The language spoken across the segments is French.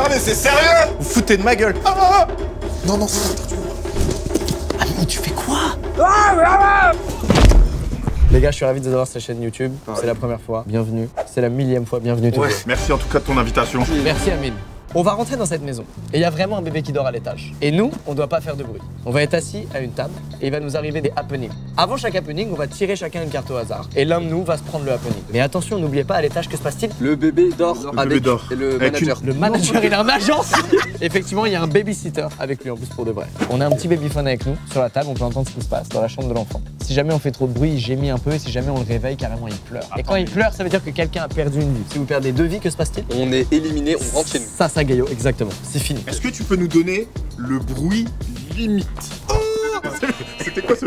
mais c'est sérieux? Vous foutez de ma gueule. Non, non, c'est interdit. Ami, tu fais quoi? Les gars, je suis ravi de vous avoir sur cette chaîne YouTube. C'est la première fois. Bienvenue. C'est la 1000e fois. Bienvenue tout le monde. Merci en tout cas de ton invitation. Merci Amine. On va rentrer dans cette maison et il y a vraiment un bébé qui dort à l'étage. Et nous, on doit pas faire de bruit. On va être assis à une table et il va nous arriver des happenings. Avant chaque happening, on va tirer chacun une carte au hasard. Et l'un de nous va se prendre le happening. Mais attention, n'oubliez pas à l'étage, que se passe-t-il? Le bébé dort avec le manager. Le manager, il a un agence. Effectivement, il y a un babysitter avec lui en plus pour de vrai. On a un petit babyphone avec nous sur la table, on peut entendre ce qui se passe dans la chambre de l'enfant. Si jamais on fait trop de bruit, il gémit un peu et si jamais on le réveille, carrément il pleure. Et quand il pleure, ça veut dire que quelqu'un a perdu une vie. Si vous perdez 2 vies, que se passe-t-il? On est éliminé, on rentre chez nous. Ça, Gaillot, exactement. C'est fini. Est-ce que tu peux nous donner le bruit limite? C'était quoi ce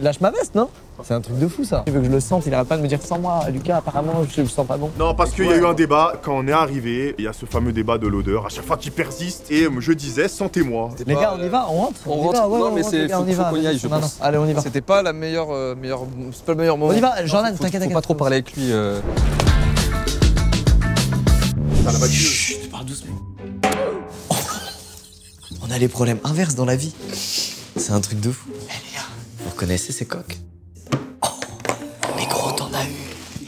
Lâche ma veste, non? C'est un truc de fou ça. Tu veux que je le sente? Il arrête pas de me dire sans moi, Lucas, apparemment je le sens pas bon. Non, parce qu'il y a eu un débat quand on est arrivé. Il y a ce fameux débat de l'odeur à chaque fois qui persiste. Et je disais, sentez-moi. Les gars, on y va, on rentre? On rentre. Ouais, non, mais c'est faut qu'on y aille, je non, pense. Allez, on y va. C'était pas la meilleure, c'est pas le meilleur moment. On y va, Jordan, Faut t'inquiète. pas trop parler avec lui. Chut, parle doucement. On a les problèmes inverses dans la vie. C'est un truc de fou. Eh les gars, vous reconnaissez ces coques? Oh, mais gros, t'en as eu.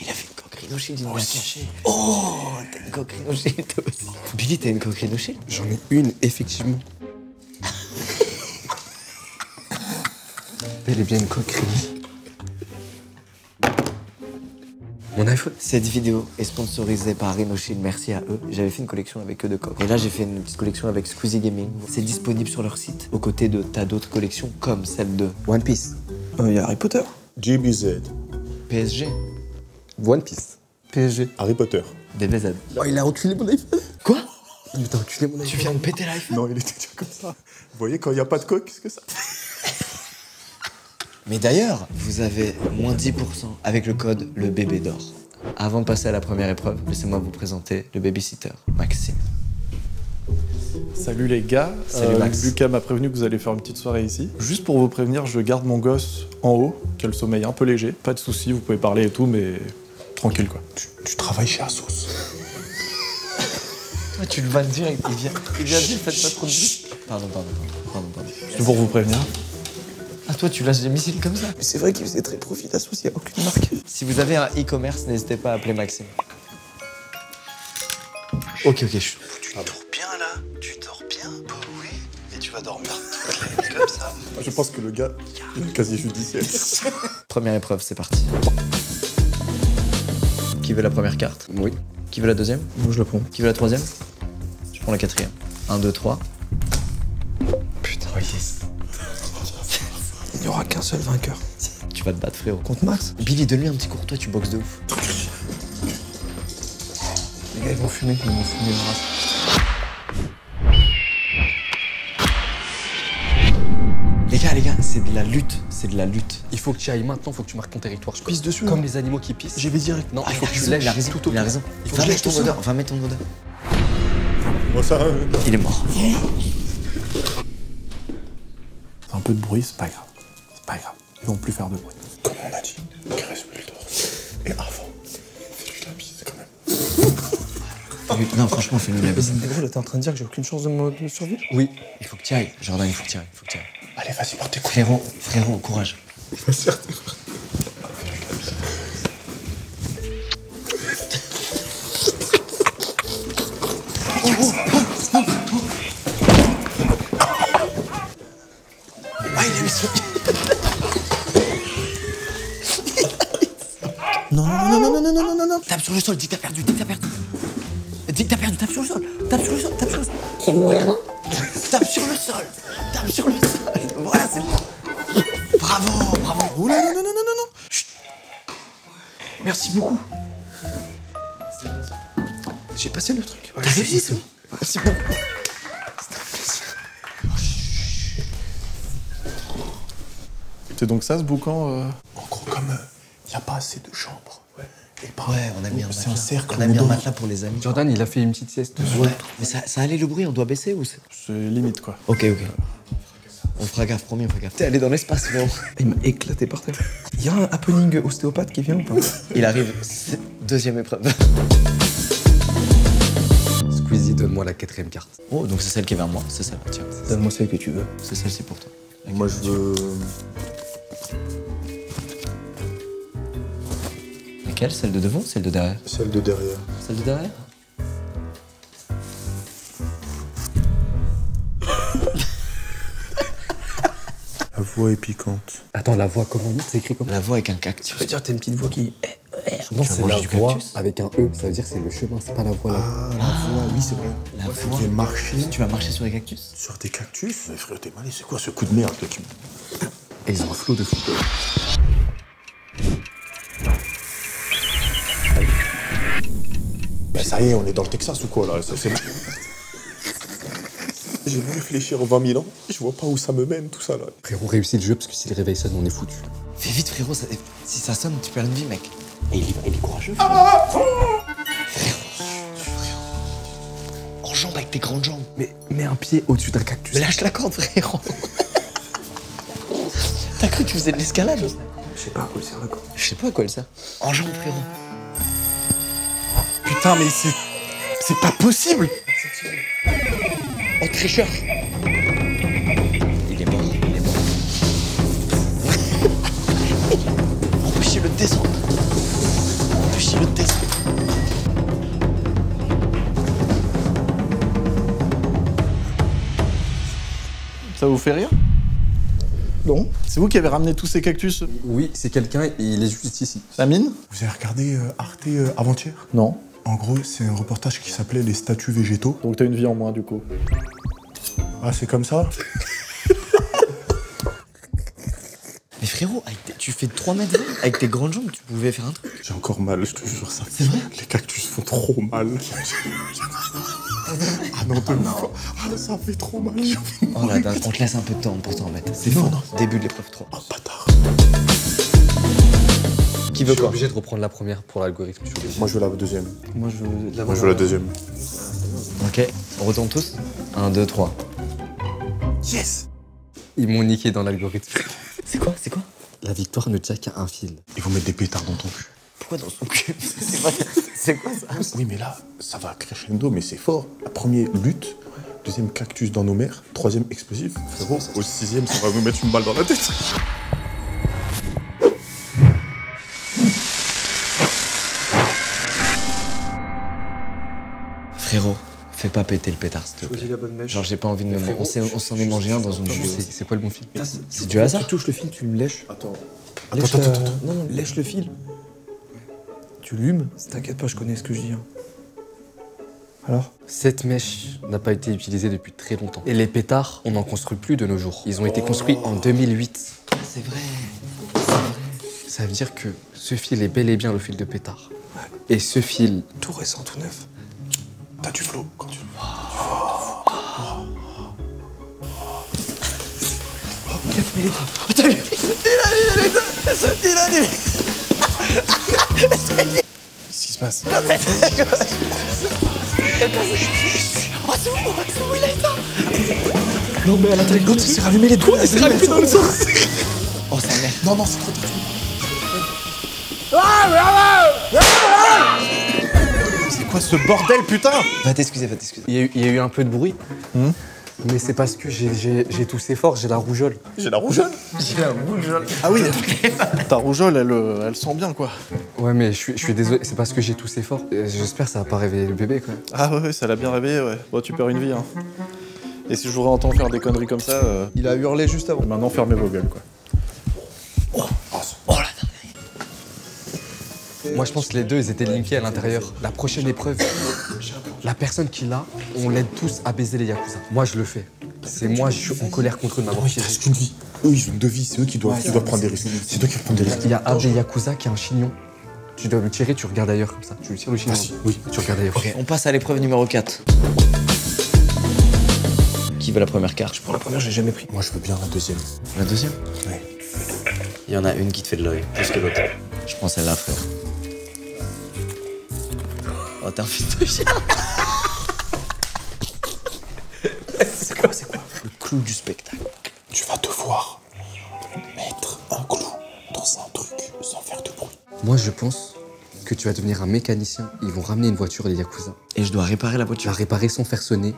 Il a fait une coque Rhino Shield, il nous l'a caché. Oh, t'as une coque Rhino Shield toi aussi. Billy, t'as une coque Rhino Shield? J'en ai une, effectivement. Bel et bien une coque Rhino. Mon iPhone. Cette vidéo est sponsorisée par Rhino Shield, merci à eux. J'avais fait une collection avec eux de coques. Et là, j'ai fait une petite collection avec Squeezie Gaming. C'est disponible sur leur site, aux côtés de tas d'autres collections, comme celle de One Piece. Il y a Harry Potter. JBZ. PSG, One Piece. PSG. Harry Potter. DBZ. Oh, il a enculé mon iPhone. Quoi? Mais t'as enculé mon iPhone. Tu viens de péter l'iPhone? Non, il était déjà comme ça. Vous voyez, quand il n'y a pas de coque, qu'est-ce que ça? Mais d'ailleurs, vous avez moins 10% avec le code le bébé d'or. Avant de passer à la première épreuve, laissez-moi vous présenter le babysitter, Maxime. Salut les gars, Salut Max. Lucas m'a prévenu que vous allez faire une petite soirée ici. Juste pour vous prévenir, je garde mon gosse en haut, qui a le sommeil un peu léger. Pas de soucis, vous pouvez parler et tout, mais tranquille quoi. Tu travailles chez Asos. Toi, tu le vas direct, il vient dire faites pas trop de bruit. Pardon. C'est pour vous prévenir. Ah toi, tu lâches des missiles comme ça? Mais c'est vrai qu'il faisait très profit d'associer à aucune marque. Si vous avez un e-commerce, n'hésitez pas à appeler Maxime. Ok, je suis... Tu dors bien là? Tu dors bien? Bah oui. Et tu vas dormir toute la nuit comme ça. Je pense que le gars, il est quasi judiciaire. Première épreuve, c'est parti. Qui veut la première carte? Oui. Qui veut la deuxième? Moi, je le prends. Qui veut la troisième? Je prends la quatrième. 1, 2, 3. Putain, yes. Il n'y aura qu'un seul vainqueur. Tu vas te battre, frérot. Contre Max. Billy, donne-lui un petit cours. Toi, tu boxes de ouf. Les gars, ils vont fumer le race. Les gars, c'est de la lutte. Il faut que tu ailles maintenant, faut que tu marques ton territoire. Je pisse dessus. Comme les animaux qui pissent. J'y vais direct. Non, Ah, il faut que tu il a lèches raison, tout il a raison. Il faut que je lèche tout ça. Va mettre ton odeur. Bon, ça, Il est mort. Un peu de bruit, c'est pas grave. C'est pas grave. Ils vont plus faire de bruit. comme on a dit, caresse plus le torse. Et avant, fais-lui la bise quand même. Non, franchement, fais-nous la bise. Mais gros, là, t'es en train de dire que j'ai aucune chance de survivre? Oui, il faut que tu ailles. Jordan, il faut que tu ailles. Allez, vas-y, porte tes couilles. Frérot, courage. Certes. Ah, il a mis son... Non. Tape sur le sol, dis que t'as perdu. Dis que t'as perdu, tape sur le sol. Tu vas mourir, non? Tape sur le sol. Voilà, c'est bon. Bravo. Oula, non. Chut. Merci beaucoup. J'ai passé le truc. T'as réussi, c'est bon. Merci beaucoup. C'est donc ça ce boucan En gros, comme il n'y a pas assez de chambres. Et bah, Ouais, on a mis un c'est un matelas. cercle. On a mis un dedans. matelas pour les amis. Jordan, il a fait une petite sieste. Ouais, mais ça allait le bruit, on doit baisser ou c'est... C'est limite quoi. Ok. On fera gaffe, promis, on fera gaffe. T'es allé dans l'espace, frérot. Il m'a éclaté par terre. Il y a un happening ostéopathe qui vient ou pas? Il arrive, deuxième épreuve. Squeezie donne Donne-moi la 4ème carte. Oh, donc c'est celle qui est vers moi, c'est celle-là, tiens. Donne-moi celle que tu veux. C'est celle-ci pour toi. Moi, je veux. Laquelle? Celle de devant ou celle de derrière? Celle de derrière. Celle de derrière? La voix est piquante. Attends, la voix, comment c'est écrit comment? La voix avec un cactus. Tu veux dire, t'as une petite voix qui. Non, c'est la manger du voix cactus avec un E. Ça veut dire que c'est le chemin, c'est pas la voix là. Ah, la voix, oui, c'est vrai. La Ouais, voix. faut qu'il marche Tu vas marcher sur les cactus? sur des cactus. Mais frère, t'es malé, c'est quoi ce coup de merde que tu. Et ils ont un flot de fou. Bah, ça y est, on est dans le Texas ou quoi là? C'est. J'ai voulu réfléchir 20 000 ans, je vois pas où ça me mène tout ça là. Frérot, réussit le jeu parce que si le réveil sonne, on est foutu. Fais vite, frérot, si ça sonne, tu perds une vie, mec. Et il est courageux. Enjambe avec tes grandes jambes. Mais mets un pied au-dessus d'un cactus. Mais lâche la corde, frérot. T'as cru que tu faisais de l'escalade? Je sais pas à quoi il sert la corde. Je sais pas à quoi elle sert. Enjambe, frérot. Putain, mais c'est pas possible! Oh, tricheur! Il est mort, il est mort. Empêchez-le de descendre. Empêchez-le de descendre. Ça vous fait rire? Non. C'est vous qui avez ramené tous ces cactus? Oui, c'est quelqu'un et il est juste ici. Amine? Vous avez regardé Arte avant-hier? Non. En gros, c'est un reportage qui s'appelait Les statuts végétaux. Donc t'as une vie en moins du coup. Ah, c'est comme ça? Mais frérot, tu fais 3 mètres 20 avec tes grandes jambes, tu pouvais faire un truc. J'ai encore mal, je te jure ça. C'est vrai? Les cactus font trop mal. Ah non, de ouf. Ah, ça fait trop mal. J'ai envie de Oh là, on te laisse un peu de temps pour t'en remettre. C'est Non, faux. non. Début de l'épreuve 3. Oh, bâtard. Qui Je veut suis quoi? obligé de reprendre la première pour l'algorithme. Je suis obligé. Moi, je veux la deuxième. Moi je veux de la Moi, je veux la deuxième. Ok, on retourne tous. 1, 2, 3. Yes! Ils m'ont niqué dans l'algorithme. C'est quoi? C'est quoi? La victoire ne tient qu'à un fil. Ils vont mettre des pétards dans ton cul. Pourquoi dans son cul? C'est quoi ça? Oui, mais là, ça va crescendo, mais c'est fort. La première, lutte. Deuxième, cactus dans nos mers. Troisième, explosif. Frérot, au 6e, ça va nous mettre une balle dans la tête. Frérot, fais pas péter le pétard, s'il te plaît. Choisis la bonne mèche. Genre, j'ai pas envie de me. On s'en est mangé un dans une vidéo. C'est quoi le bon fil? C'est du hasard? Tu touches le fil, tu me lèches. Attends. Lèche Attends, la- attends, attends. Non, non, lèche le fil. Tu l'humes. T'inquiète pas, je connais ce que je dis. Hein. Alors? Cette mèche n'a pas été utilisée depuis très longtemps. Et les pétards, on n'en construit plus de nos jours. Ils ont été construits en 2008. C'est vrai. Ça veut dire que ce fil est bel et bien le fil de pétard. Et ce fil, Tout récent, tout neuf. T'as du flow quand tu. Qu'est-ce qui se passe? Non, mais à l'intérieur, l'autre, il s'est rallumé les doigts. Il s'est rallumé dans le sens. Oh, ça merde. Non, non, c'est trop tard. C'est quoi ce bordel, putain? Va t'excuser, va t'excuser. il y a eu un peu de bruit. Mais c'est parce que j'ai toussé fort, j'ai la rougeole. J'ai la rougeole. Ah oui, ta rougeole, elle sent bien quoi. Ouais, mais je suis désolé, c'est parce que j'ai toussé fort. J'espère que ça va pas réveiller le bébé, quoi. Ah ouais, ça l'a bien réveillé, ouais. Bon, tu perds une vie, hein. Et si je vous réentends faire des conneries comme ça, Il a hurlé juste avant. maintenant fermez vos gueules, quoi. Moi, je pense que les deux, ils étaient linkés à l'intérieur. La prochaine épreuve, la personne qui l'a, on l'aide tous à baiser les Yakuza. Moi, je le fais. C'est moi, je suis en colère contre eux de m'avoir Il te piégé. reste qu'une vie. Eux, ils ont 2 vies, c'est eux qui doivent prendre des risques. C'est toi qui vas prendre des risques. Il y a un des Yakuza qui a un chignon. Tu dois le tirer, tu regardes ailleurs comme ça. Tu lui tires le chignon. Vas-y, oui. Tu regardes ailleurs. Ok, on passe à l'épreuve numéro 4. Qui veut la première carte? Pour la première, j'ai jamais pris. Moi, je veux bien la deuxième. La deuxième? Ouais. Il y en a une qui te fait de l'œil, plus que l'autre. Je prends celle-là, frère. Oh, t'es un fils de chien. C'est quoi? Le clou du spectacle. Tu vas devoir mettre un clou dans un truc sans faire de bruit. Moi, je pense que tu vas devenir un mécanicien. Ils vont ramener une voiture, les Yakuza. Et je dois réparer la Tu voiture. vas réparer sans faire sonner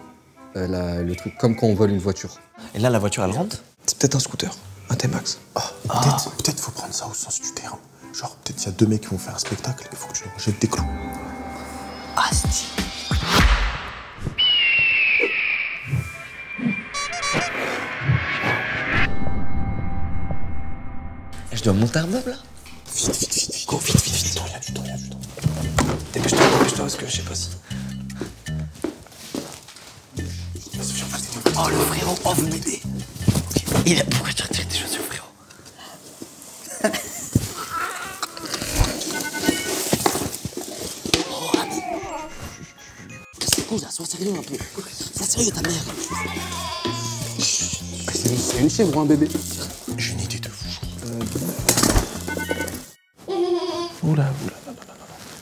le truc, comme quand on vole une voiture. Et là, la voiture, elle rentre. C'est peut-être un scooter, un T-Max. Peut-être faut prendre ça au sens du terme. Genre, peut-être il y a deux mecs qui vont faire un spectacle, il faut que tu leur jettes des clous. Asti. Je dois monter un meuble là. Vite. Go, vite. Du temps, du temps. Dépêche-toi, parce que je sais pas si. Oh le frérot, oh vous m'aidez. Il a... Pourquoi tu retires tes chaussures frérot? Oh Ami. C'est con là, sois sérieux un peu. Sois sérieux ta mère. C'est une chèvre ou un bébé? J'ai une idée de fou. Oula.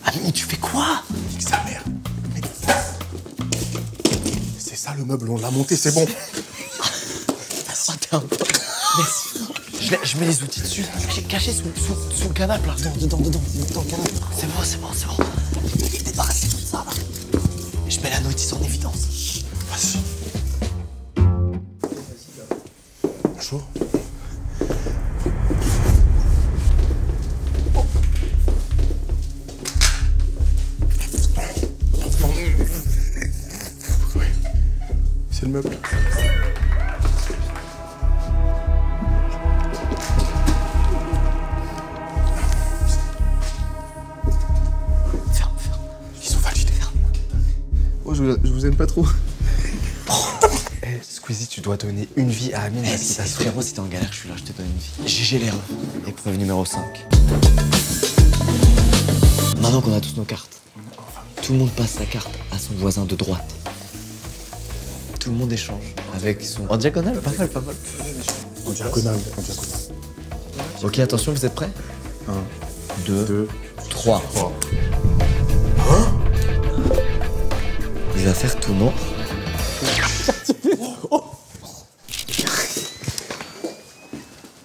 Ami, tu fais quoi? Nique sa mère. C'est ça le meuble, on l'a monté, c'est bon. Oh t'es un peu... Je mets les outils dessus là. J'ai caché sous le canapé là. Dedans le canapé. C'est bon. J'ai débarrassé tout ça là. Je mets la notice en évidence. Vas-y. Bonjour. C'est le meuble. Ferme. Ils ont validé. Oh, je vous aime pas trop. Eh, Squeezie, tu dois donner une vie à Amine parce qu'il t'a sauvé. Frérot, si t'es en galère, je suis là, je te donne une vie. GG les refs. Épreuve numéro 5. Maintenant qu'on a tous nos cartes, tout le monde passe sa carte à son voisin de droite. Tout le monde échange avec son... En diagonale, pas mal. En diagonale. Ok, attention, vous êtes prêts? 1, 2, 3. Il va faire tout noir.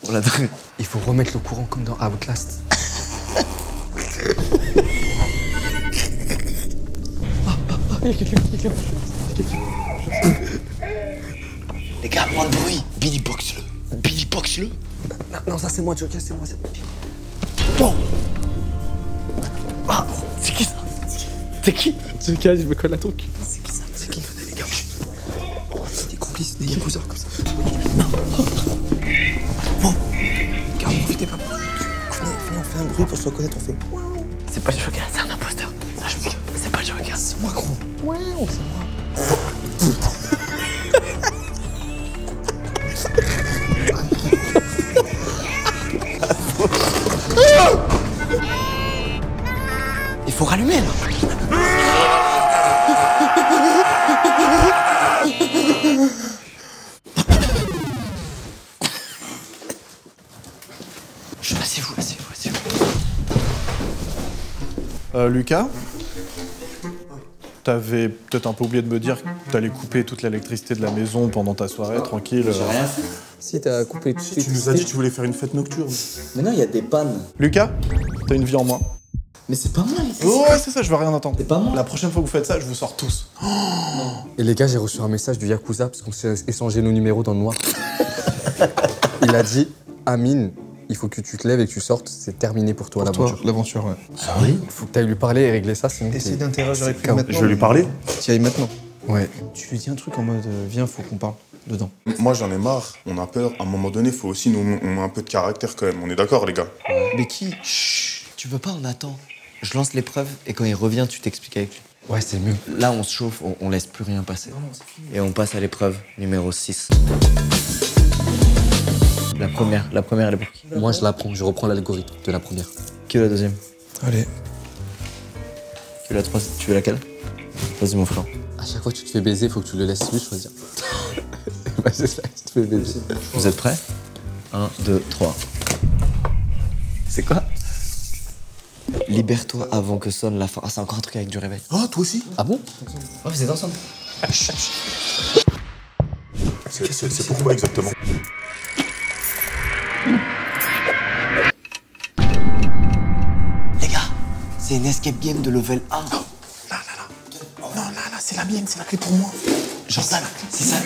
On l'a donné. Il faut remettre le courant comme dans Outlast. Les gars, moins de bruit. Billy boxe-le. Non, ça c'est moi, Joker, c'est moi. Bon. Ah, c'est qui ça? C'est qui? Joker, je me colle à ton cul. C'est qui ça? C'est qui? Les gars, C'est des complices, des yakuza comme ça. Bon. Car profitez pas. Venez, on fait un bruit pour se reconnaître, on fait. c'est pas le Joker, c'est un imposteur. C'est pas le Joker. C'est moi, gros. Ouais, c'est moi. Il faut rallumer là. Asseyez-vous. Lucas, t'avais peut-être un peu oublié de me dire que t'allais couper toute l'électricité de la maison pendant ta soirée, tranquille. Rien fait. Si t'as coupé tout. Tu nous as dit que tu voulais faire une fête nocturne. Mais non, il y a des pannes. Lucas, t'as une vie en moins. Mais c'est pas moi. Ouais, c'est ça, je veux rien entendre. C'est pas moi. La prochaine fois que vous faites ça, je vous sors tous. Et les gars, j'ai reçu un message du Yakuza parce qu'on s'est échangé nos numéros dans le noir. Il a dit, Amine, il faut que tu te lèves et que tu sortes, c'est terminé pour toi l'aventure. L'aventure, ouais. Ah oui? Il faut que t'ailles lui parler et régler ça, sinon Essaye t'es- d'interroger les prix KO. maintenant. Je vais lui parler. Tu y ailles maintenant. Ouais. Tu lui dis un truc en mode viens, faut qu'on parle dedans. Moi j'en ai marre, on a peur. À un moment donné, faut aussi nous on a un peu de caractère quand même. On est d'accord les gars? Mais qui? Chut, tu veux pas, on attend. Je lance l'épreuve et quand il revient, tu t'expliques avec lui. Ouais, c'est mieux. Là, on se chauffe, on laisse plus rien passer. Et on passe à l'épreuve numéro 6. La première, elle est pour qui? Moi, je la prends, je reprends l'algorithme de la première. Qui est la deuxième? Allez. Tu veux la troisième? Tu veux laquelle? Vas-y, mon frère. À chaque fois que tu te fais baiser, faut que tu le laisses lui choisir. Bah, c'est ça, tu te fais baiser. Vous êtes prêts? 1, 2, 3. C'est quoi? Libère-toi avant que sonne la fin. Ah, c'est encore un truc avec du réveil. Oh, toi aussi? Ah bon? Ouais, vous êtes ensemble. C'est pourquoi exactement? Les gars, c'est une escape game de level 1. Là, c'est la mienne, c'est la clé pour moi. Genre ça, c'est ça.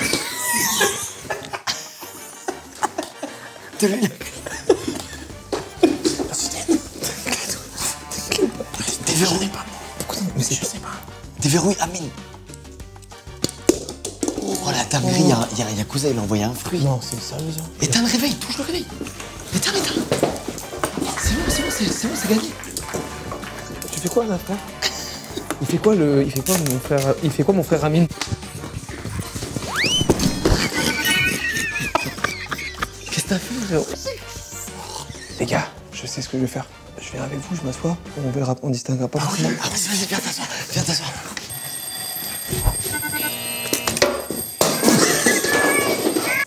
Déverrouille pas. Mais c'est pas. Déverrouille Amine. Oh la dinguerie, il y a Yakuza, il a envoyé un fruit. Non, c'est sérieux ça. Éteins le réveil, touche le réveil. Éteins. C'est bon, c'est gagné. Tu fais quoi là, frère? Il fait quoi mon frère Amine? Qu'est-ce que t'as fait, frérot? Les gars, je sais ce que je vais faire. Je viens avec vous, je m'assois, on distinguera pas forcément. Ah vas-y, viens t'asseoir.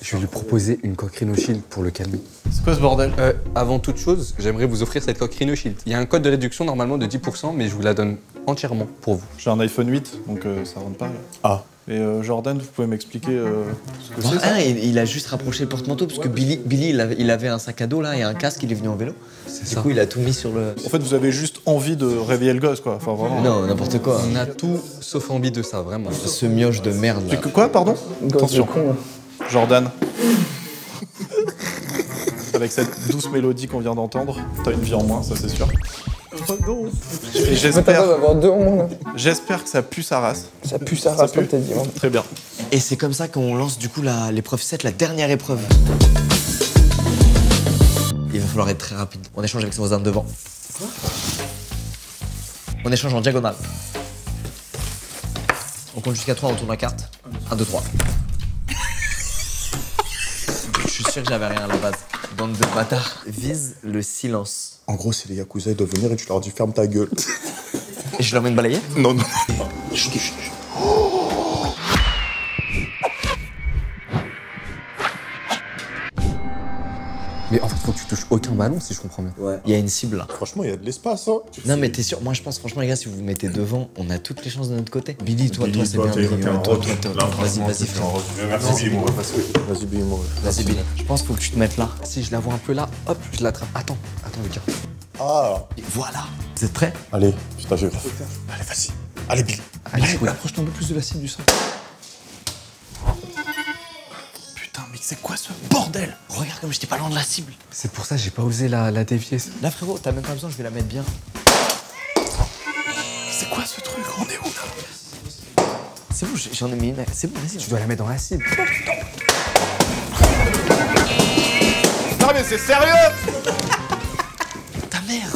Je vais lui proposer une coque Rhino Shield pour le calmer. C'est quoi ce bordel? Avant toute chose, j'aimerais vous offrir cette coque Rhino Shield. Il y a un code de réduction normalement de 10%, mais je vous la donne entièrement pour vous. J'ai un iPhone 8, donc ça rentre pas là. Ah. Et Jordan, vous pouvez m'expliquer ce que c'est ça? Ah, il a juste rapproché le porte-manteau parce que Billy il avait un sac à dos là et un casque, il est venu en vélo. Du coup, il a tout mis sur le. En fait, vous avez juste envie de réveiller le gosse, quoi. Enfin, vraiment. Non, n'importe quoi. On a tout sauf envie de ça, vraiment. Ce mioche de merde là. Quoi, pardon? Attention. Con. Jordan. Avec cette douce mélodie qu'on vient d'entendre, t'as une vie en moins, ça c'est sûr. Et j'espère que ça pue sa race. Ça pue sa race, comme t'as dit. Vraiment. Très bien. Et c'est comme ça qu'on lance du coup l'épreuve 7, la dernière épreuve. Il va falloir être très rapide. On échange avec son voisin de devant. On échange en diagonale. On compte jusqu'à 3, on tourne la carte. 1, 2, 3. Je suis sûr que j'avais rien à la base. Bande de bâtards. Vise le silence. En gros, c'est les Yakuza, ils doivent venir et tu leur dis ferme ta gueule. Et je l'emmène balayer? Non. Mais en fait, faut que tu touches aucun ballon si je comprends bien. Ouais. Il y a une cible là. Franchement, il y a de l'espace, hein. Non mais t'es sûr? Moi je pense franchement les gars, si vous vous mettez devant, on a toutes les chances de notre côté. Billy, toi c'est bien. Billy, vas-y frère. Vas-y, Billy, moi. Vas-y Billy. Je pense qu'il faut que tu te mettes là. Si je la vois un peu là, hop, je l'attrape. Attends, les gars. Ah. Et voilà. Vous êtes prêts? Allez, putain, j'ai grave. Allez, vas-y. Allez, Billy. Allez, approche-toi un peu plus de la cible du centre. Putain, mais c'est quoi ce bordel? Regarde comme j'étais pas loin de la cible. C'est pour ça que j'ai pas osé la dévier. Là frérot, t'as même pas besoin, je vais la mettre bien. C'est quoi ce truc? On est où là? C'est bon, j'en ai mis une. C'est bon, vas-y. Tu dois la mettre dans la cible. Non mais c'est sérieux? Ta mère.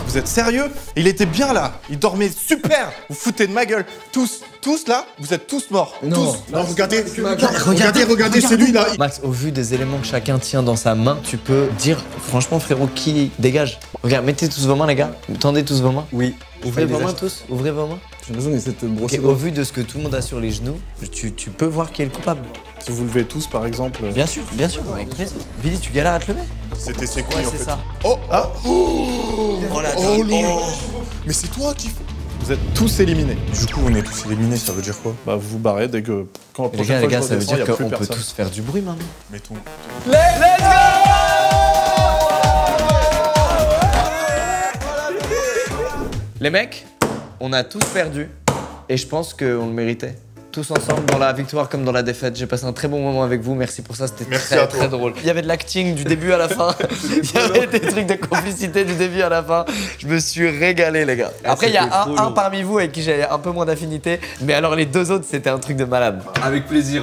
Vous êtes sérieux? Il était bien là, il dormait super. Vous foutez de ma gueule. Tous là, vous êtes tous morts. Non. Tous. Non, regardez, Regardez celui-là. Max, au vu des éléments que chacun tient dans sa main, tu peux dire franchement frérot qui dégage. Regarde, mettez tous vos mains les gars. Tendez tous vos mains. Oui. Ouvrez vos mains tous. Ouvrez vos mains. J'ai besoin d'essayer de te brosser. Ok, au vu de ce que tout le monde a sur les genoux, tu peux voir qui est le coupable. Si vous levez tous par exemple. Bien sûr, avec plaisir. Billy, tu galères à te lever? C'était ses Ouais, couilles, en c'est fait. ça. Oh, ah. Oh la Mais c'est toi qui... Vous êtes tous éliminés. Du coup, on est tous éliminés, ça veut dire quoi? Bah vous vous barrez dès que. Quand la Les prochaine gars, fois ça je veut redescends, dire y a plus qu'on peut personne. tous faire du bruit maintenant. Mettons... Les mecs, on a tous perdu et je pense qu'on le méritait. Tous ensemble dans la victoire comme dans la défaite. J'ai passé un très bon moment avec vous, merci pour ça, c'était très drôle. Il y avait de l'acting du début à la fin, il y avait des trucs de complicité du début à la fin. Je me suis régalé les gars. Après il y a un parmi vous avec qui j'avais un peu moins d'affinité, mais alors les deux autres c'était un truc de malade. Avec plaisir.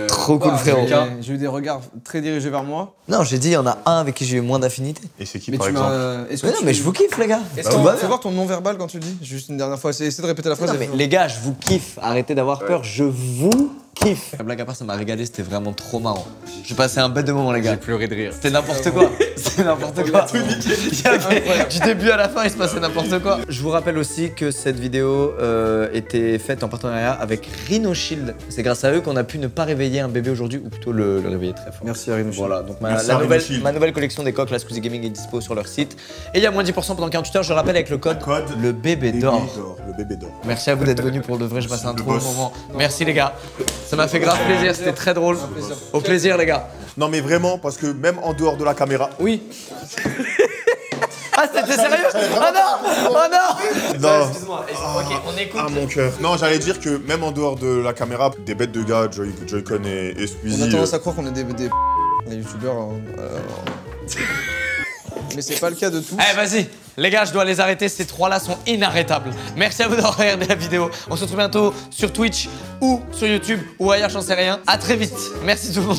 Trop cool frérot. J'ai eu des regards très dirigés vers moi. Non, j'ai dit il y en a un avec qui j'ai eu moins d'affinité. Et c'est qui, Mais par tu exemple? m'as. Est-ce que Mais non, tu- mais je vous kiffe les gars. Est-ce Tout que- va Fais bien. voir ton non-verbal quand tu le dis. Juste une dernière fois. Essaie de répéter la phrase. Non, mais les gars, je vous kiffe. Arrêtez d'avoir peur. Je vous kiffe. La blague à part, ça m'a régalé. C'était vraiment trop marrant. J'ai passé un bête de moment, les gars. J'ai pleuré de rire. C'était n'importe quoi. C'était n'importe quoi. Il y avait, du début à la fin, il se passait n'importe quoi. Je vous rappelle aussi que cette vidéo était faite en partenariat avec Rhino Shield. C'est grâce à eux qu'on a pu ne pas réveiller un bébé aujourd'hui, ou plutôt le réveiller très fort. Merci à Rhino Shield. Voilà, donc Merci à Rhino Shield. ma nouvelle collection des coques, la Squeezie Gaming, est dispo sur leur site. Et il y a moins 10% pendant 48 heures, je rappelle, avec le code le bébé d'or. Le bébé d'or. Merci à vous d'être venus pour de vrai, je passe un le trop bon boss. moment. Merci les gars, ça m'a fait grave plaisir, c'était très drôle. Au plaisir les gars. Non, mais vraiment, parce que même en dehors de la caméra... Oui. Ah, c'était sérieux? Oh non! Oh non! Non. Excuse-moi. Ok, on écoute. Ah, mon cœur. Non, j'allais dire que même en dehors de la caméra, des bêtes de gars, Joy-Con et Squeezie. On a tendance à croire qu'on est des les youtubeurs. Mais c'est pas le cas de tous. Allez, vas-y. Les gars, je dois les arrêter. Ces trois-là sont inarrêtables. Merci à vous d'avoir regardé la vidéo. On se retrouve bientôt sur Twitch ou sur YouTube ou ailleurs, j'en sais rien. À très vite. Merci tout le monde.